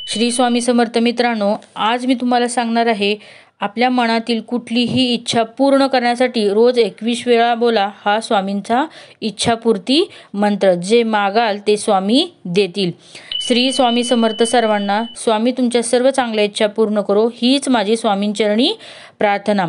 श्री स्वामी समर्थ मित्रांनो, आज मी तुम्हाला सांगणार आहे आपल्या मनातील कुठलीही इच्छा पूर्ण करण्यासाठी रोज 21 वेळा बोला हा स्वामींचा इच्छापूर्ती मंत्र। जे मागाल ते स्वामी देतील। श्री स्वामी समर्थ सर्वांना। स्वामी तुमच्या सर्व चांगल्या इच्छा पूर्ण करो हीच माझी स्वामींचरणी प्रार्थना।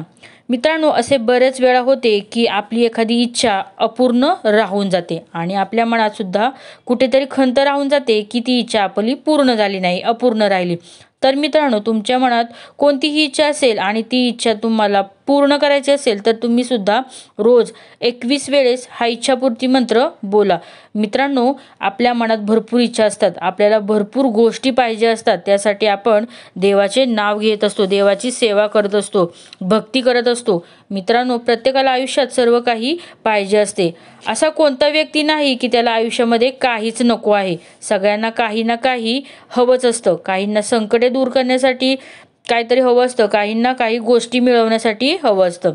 मित्रांनो, असे बरेच वेळा होते की आपली एखादी इच्छा अपूर्ण राहून जाते आणि आपल्या मनात सुद्धा कुठेतरी खंत राहून जाते की ती इच्छा आपली पूर्ण झाली नाही, अपूर्ण राहिली। तर मित्रांनो, तुमच्या मनात कोणतीही इच्छा असेल आणि ती इच्छा तुम्हाला पूर्ण करायची असेल तर तुम्ही सुद्धा रोज 21 वेळेस हा इच्छापूर्ती मंत्र बोला। मित्रांनो, आपल्या मनात भरपूर इच्छा असतात, आपल्याला भरपूर गोष्टी पाहिजे असतात, त्यासाठी आपण देवाचे नाव घेत असतो, देवाची सेवा करत असतो, भक्ती करत असतो। मित्रांनो, प्रत्येकाला आयुष्यात सर्व काही पाहिजे असते। असा कोणता व्यक्ती नाही की त्याला आयुष्यामध्ये काहीच नको आहे। सगळ्यांना काही ना काही हवंच असतं। काहींना संकटे दूर करण्यासाठी काहीतरी हवं असतं, काहींना काही गोष्टी मिळवण्यासाठी हवं असतं।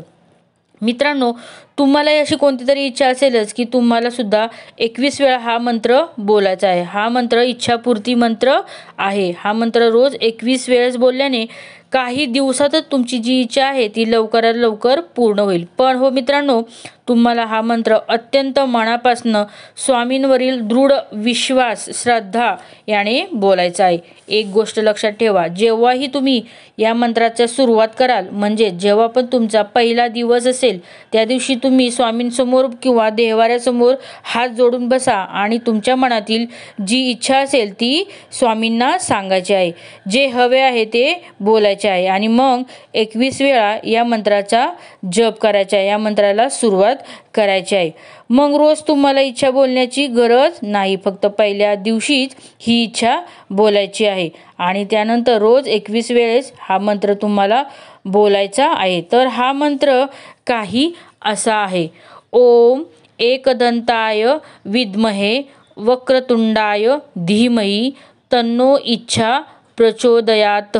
मित्रांनो, तुम्हाला अशी कोणती तरी इच्छा असेलच की तुम्हाला सुद्धा 21 वेळा हा मंत्र बोलायचा आहे। हा मंत्र इच्छापूर्ती मंत्र आहे। हा मंत्र रोज 21 वेळेस बोलल्याने काही दिवसातच तुमची जी इच्छा आहे ती लवकरात लवकर पूर्ण होईल। पण हो मित्रांनो, तुम्हाला हा मंत्र अत्यंत मनापासून स्वामींवरील दृढ विश्वास, श्रद्धा याने बोलायचा आहे। एक गोष्ट लक्षात ठेवा, जेव्हाही तुम्ही या मंत्राची सुरुवात कराल, म्हणजे जेव्हा पण तुमचा पहिला दिवस असेल, त्या दिवशी तुम्ही स्वामींसमोर किंवा देवाऱ्यासमोर हात जोडून बसा आणि तुमच्या मनातील जी इच्छा असेल ती स्वामींना सांगायची आहे। जे हवे आहे ते बोलायचे आहे आणि मग 21 वेळा या मंत्राचा जप करायचा आहे, या मंत्राला सुरुवात करायची आहे। मग रोज तुम्हाला इच्छा बोलण्याची गरज नाही, फक्त पहिल्या दिवशीच ही इच्छा बोलायची आहे आणि त्यानंतर रोज 21 वेळेस हा मंत्र तुम्हाला बोलायचा आहे। तर हा मंत्र काही असा आहे: ओम एकदंताय विद्महे वक्रतुंडाय धीमहि तन्नो इच्छा प्रचोदयात।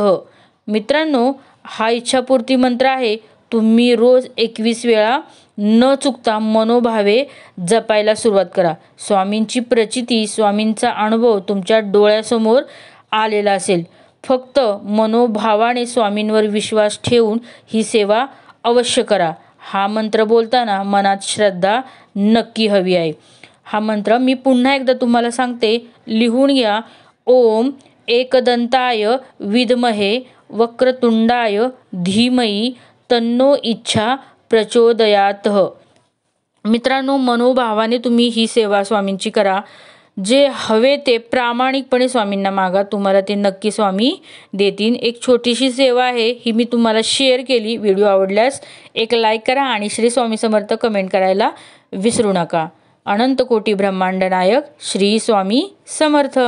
मित्रांनो, हा इच्छापूर्ती मंत्र आहे। तुम्ही रोज 21 वेळा न चुकता मनोभावे जपायला सुरुवात करा। स्वामींची प्रचिती, स्वामींचा अनुभव तुमच्या डोळ्यासमोर आलेला असेल। फक्त मनोभावाने स्वामींवर विश्वास ठेवून ही सेवा अवश्य करा। हा मंत्र बोलताना मनात श्रद्धा नक्की हवी आहे। हा मंत्र मी पुन्हा एकदा तुम्हाला सांगते, लिहून घ्या: ओम एकदंताय विद्महे वक्रतुंडाय धीमहि तन्नो इच्छा प्रचोदयात। मित्रांनो, मनोभावाने तुम्ही ही सेवा स्वामींची करा। जे हवे ते प्रामाणिकपणे स्वामींना मागा, तुम्हाला ते नक्की स्वामी देतील। एक छोटीशी सेवा आहे, ही मी तुम्हाला शेअर केली। व्हिडिओ आवडल्यास एक लाईक करा आणि श्री स्वामी समर्थ कमेंट करायला विसरू नका। अनंत कोटी ब्रह्मांड नायक श्री स्वामी समर्थ।